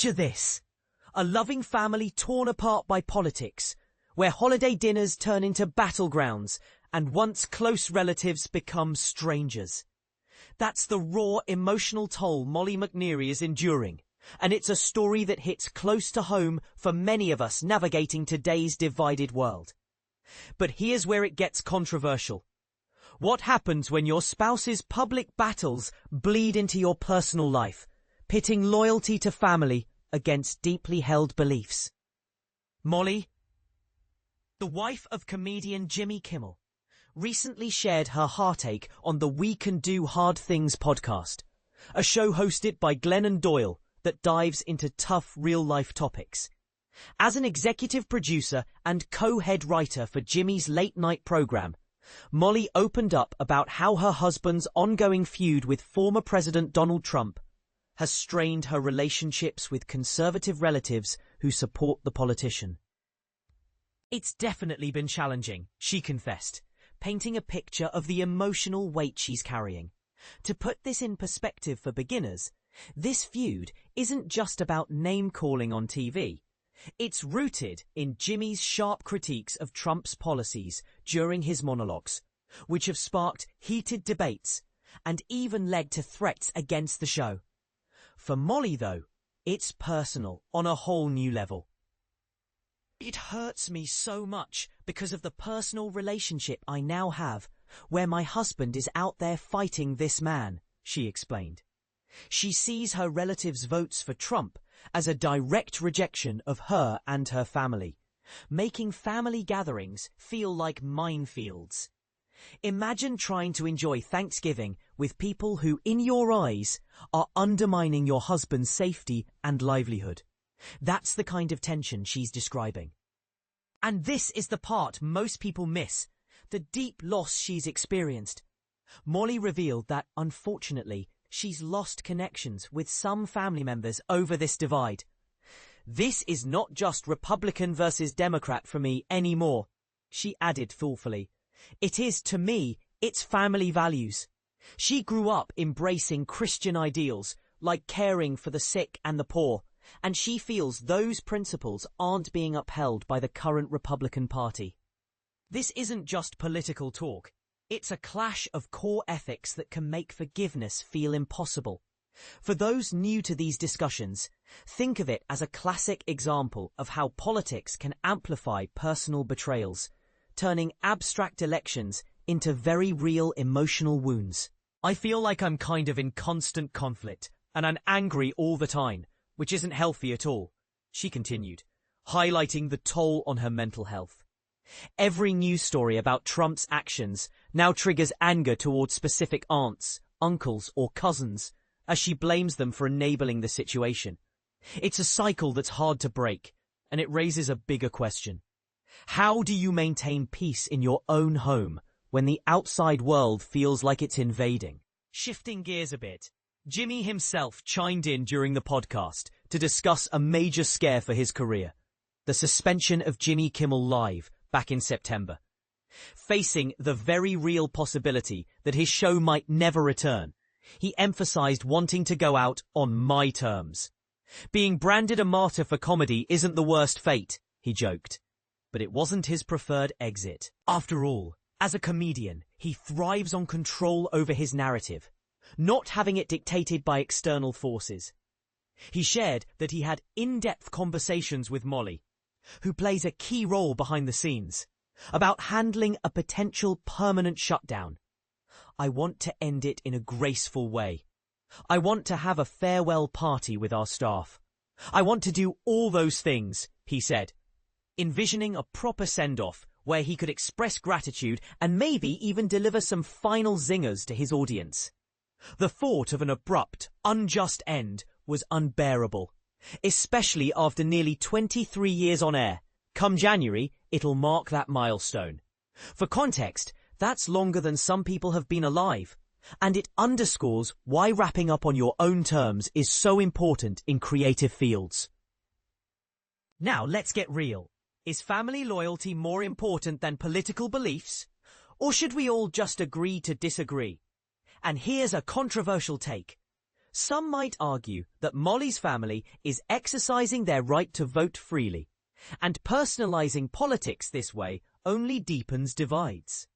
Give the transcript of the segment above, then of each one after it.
Picture this. A loving family torn apart by politics, where holiday dinners turn into battlegrounds and once close relatives become strangers. That's the raw emotional toll Molly McNearney is enduring, and it's a story that hits close to home for many of us navigating today's divided world. But here's where it gets controversial. What happens when your spouse's public battles bleed into your personal life, pitting loyalty to family against deeply held beliefs? Molly, the wife of comedian Jimmy Kimmel, recently shared her heartache on the We Can Do Hard Things podcast, a show hosted by Glennon Doyle that dives into tough real-life topics. As an executive producer and co-head writer for Jimmy's late-night program, Molly opened up about how her husband's ongoing feud with former President Donald Trump has strained her relationships with conservative relatives who support the politician. It's definitely been challenging, she confessed, painting a picture of the emotional weight she's carrying. To put this in perspective for beginners, this feud isn't just about name-calling on TV. It's rooted in Jimmy's sharp critiques of Trump's policies during his monologues, which have sparked heated debates and even led to threats against the show. For Molly, though, it's personal on a whole new level. It hurts me so much because of the personal relationship I now have, where my husband is out there fighting this man, she explained. She sees her relatives' votes for Trump as a direct rejection of her and her family, making family gatherings feel like minefields. Imagine trying to enjoy Thanksgiving with people who, in your eyes, are undermining your husband's safety and livelihood. That's the kind of tension she's describing. And this is the part most people miss, the deep loss she's experienced. Molly revealed that, unfortunately, she's lost connections with some family members over this divide. This is not just Republican versus Democrat for me anymore, she added thoughtfully. It is, to me, it's family values. She grew up embracing Christian ideals, like caring for the sick and the poor, and she feels those principles aren't being upheld by the current Republican Party. This isn't just political talk. It's a clash of core ethics that can make forgiveness feel impossible. For those new to these discussions, think of it as a classic example of how politics can amplify personal betrayals, turning abstract elections into very real emotional wounds. I feel like I'm kind of in constant conflict, and I'm angry all the time, which isn't healthy at all, she continued, highlighting the toll on her mental health. Every news story about Trump's actions now triggers anger towards specific aunts, uncles, or cousins, as she blames them for enabling the situation. It's a cycle that's hard to break, and it raises a bigger question. How do you maintain peace in your own home when the outside world feels like it's invading? Shifting gears a bit, Jimmy himself chimed in during the podcast to discuss a major scare for his career, the suspension of Jimmy Kimmel Live back in September. Facing the very real possibility that his show might never return, he emphasized wanting to go out on my terms. Being branded a martyr for comedy isn't the worst fate, he joked. But it wasn't his preferred exit. After all, as a comedian, he thrives on control over his narrative, not having it dictated by external forces. He shared that he had in-depth conversations with Molly, who plays a key role behind the scenes, about handling a potential permanent shutdown. I want to end it in a graceful way. I want to have a farewell party with our staff. I want to do all those things, he said, envisioning a proper send-off where he could express gratitude and maybe even deliver some final zingers to his audience. The thought of an abrupt, unjust end was unbearable, especially after nearly 23 years on air. Come January, it'll mark that milestone. For context, that's longer than some people have been alive, and it underscores why wrapping up on your own terms is so important in creative fields. Now let's get real. Is family loyalty more important than political beliefs? Or should we all just agree to disagree? And here's a controversial take. Some might argue that Molly's family is exercising their right to vote freely, and personalizing politics this way only deepens divides.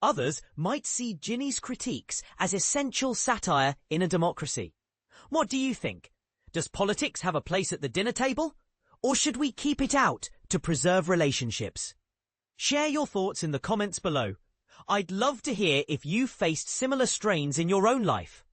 Others might see Ginny's critiques as essential satire in a democracy. What do you think? Does politics have a place at the dinner table? Or should we keep it out to preserve relationships? Share your thoughts in the comments below. I'd love to hear if you faced similar strains in your own life.